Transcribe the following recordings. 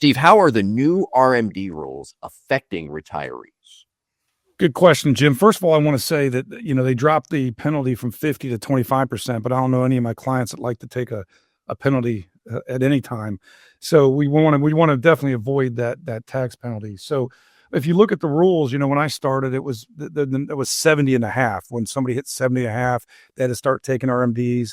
Steve, how are the new RMD rules affecting retirees? Good question, Jim. First of all, I want to say that, they dropped the penalty from 50 to 25%, but I don't know any of my clients that like to take a penalty at any time. So we want to definitely avoid that tax penalty. So if you look at the rules, when I started, it was it was 70 and a half. When somebody hit 70 and a half, they had to start taking RMDs.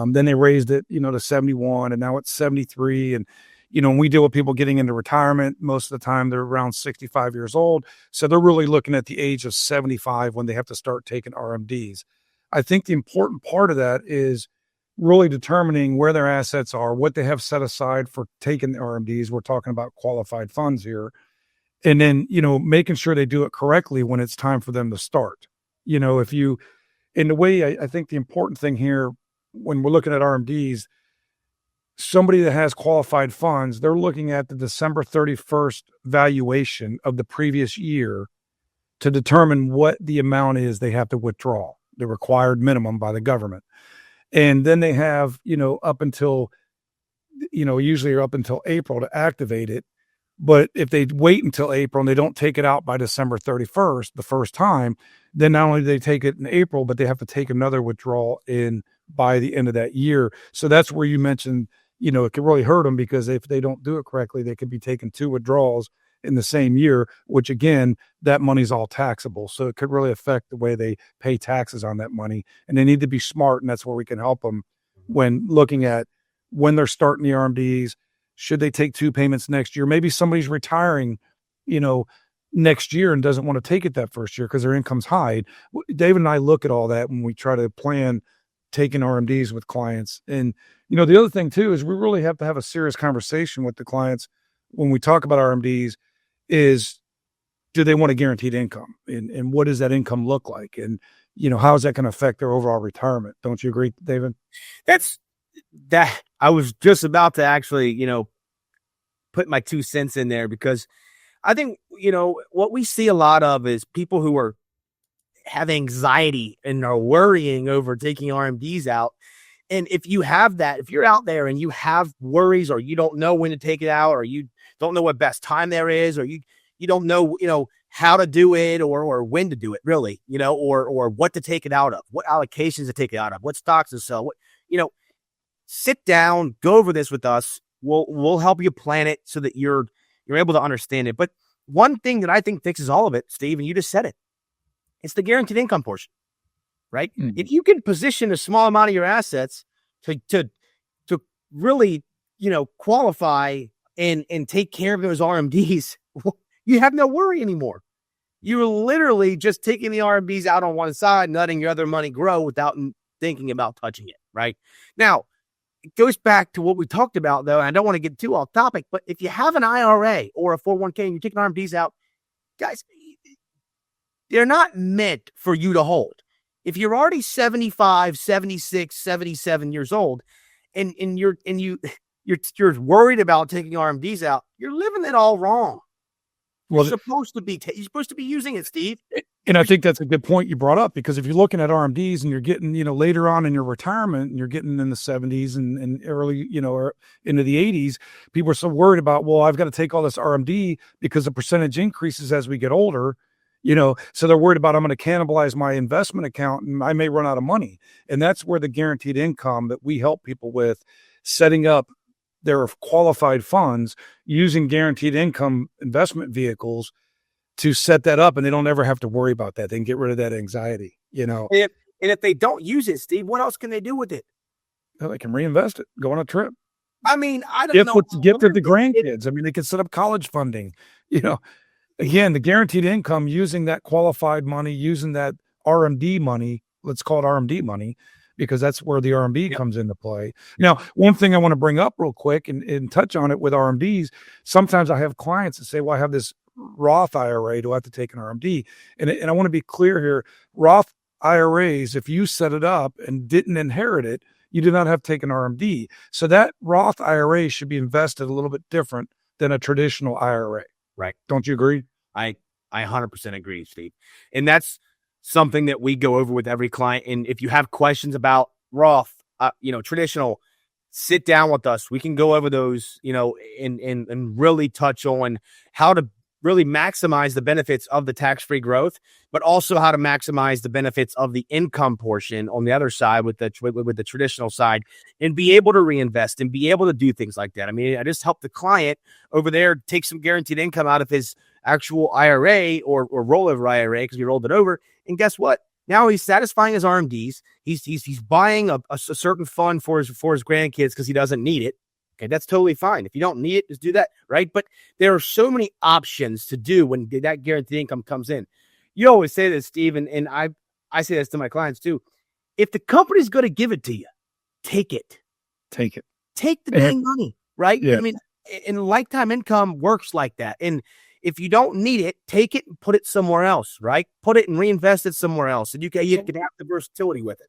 Then they raised it, to 71, and now it's 73. And when we deal with people getting into retirement, most of the time they're around 65 years old. So they're really looking at the age of 75 when they have to start taking RMDs. I think the important part of that is really determining where their assets are, what they have set aside for taking the RMDs. We're talking about qualified funds here. And then, making sure they do it correctly when it's time for them to start. In the way, I think the important thing here, when we're looking at RMDs, somebody that has qualified funds, they're looking at the December 31st valuation of the previous year to determine what the amount is they have to withdraw, the required minimum by the government. And then they have, up until, usually up until April to activate it. But if they wait until April and they don't take it out by December 31st, the first time, then not only do they take it in April, but they have to take another withdrawal in by the end of that year. So that's where you mentioned, it could really hurt them, because if they don't do it correctly, they could be taking two withdrawals in the same year, which again, that money's all taxable. So it could really affect the way they pay taxes on that money. And they need to be smart. And that's where we can help them when looking at when they're starting the RMDs. Should they take two payments next year? Maybe somebody's retiring, next year and doesn't want to take it that first year because their income's high. David and I look at all that when we try to plan taking RMDs with clients. And, the other thing too, is we really have to have a serious conversation with the clients when we talk about RMDs is, do they want a guaranteed income? And what does that income look like? And, how is that going to affect their overall retirement? Don't you agree, David? That I was just about to actually, put my 2 cents in there, because I think, what we see a lot of is people who have anxiety and are worrying over taking RMDs out. And if you have that, if you're out there and you have worries, or you don't know when to take it out, or you don't know what best time there is, or you don't know, how to do it, or when to do it really, or what to take it out of, what allocations to take it out of, what stocks to sell, sit down, go over this with us. We'll help you plan it so that you're able to understand it. But one thing that I think fixes all of it, Steve, and you just said it, it's the guaranteed income portion, right? Mm-hmm. If you can position a small amount of your assets to really, qualify and take care of those RMDs, you have no worry anymore. You're literally just taking the RMDs out on one side, and letting your other money grow without thinking about touching it, right? Now, it goes back to what we talked about, though, and I don't want to get too off topic, but if you have an IRA or a 401k and you're taking RMDs out, guys, they're not meant for you to hold. If you're already 75, 76, 77 years old, and you're worried about taking RMDs out, you're living it all wrong. You're supposed to be using it, Steve. And I think that's a good point you brought up, because if you're looking at RMDs and you're getting, later on in your retirement and you're getting in the 70s and early, or into the 80s, people are so worried about, well, I've got to take all this RMD because the percentage increases as we get older, so they're worried about, I'm going to cannibalize my investment account and I may run out of money. And that's where the guaranteed income that we help people with, setting up their qualified funds using guaranteed income investment vehicles to set that up, and they don't ever have to worry about that. They can get rid of that anxiety, And if they don't use it, Steve, what else can they do with it? Well, they can reinvest it, go on a trip. I mean, I don't know. Gift it to grandkids. I mean, they can set up college funding. Again, the guaranteed income, using that qualified money, using that RMD money, let's call it RMD money, because that's where the RMD comes into play. Now, one thing I want to bring up real quick and touch on it with RMDs, sometimes I have clients that say, well, I have this Roth IRA, do I have to take an RMD? And I want to be clear here, Roth IRAs, if you set it up and didn't inherit it, you do not have to take an RMD. So that Roth IRA should be invested a little bit different than a traditional IRA. Right. Don't you agree? I 100% agree, Steve. And that's something that we go over with every client. And if you have questions about Roth, traditional, sit down with us. We can go over those, and really touch on how to really maximize the benefits of the tax-free growth, but also how to maximize the benefits of the income portion on the other side with the traditional side, and be able to reinvest and be able to do things like that. I mean, I just helped the client over there take some guaranteed income out of his actual IRA or rollover IRA because we rolled it over. And guess what? Now he's satisfying his RMDs. He's buying a certain fund for his grandkids because he doesn't need it. Okay, that's totally fine. If you don't need it, just do that, right? But there are so many options to do when that guaranteed income comes in. You always say this, Steve, and I say this to my clients too. If the company's going to give it to you, take it. Take it. Take the dang money, right? Yeah. I mean, and lifetime income works like that. And if you don't need it, take it and put it somewhere else, right? Put it and reinvest it somewhere else. And you can have the versatility with it.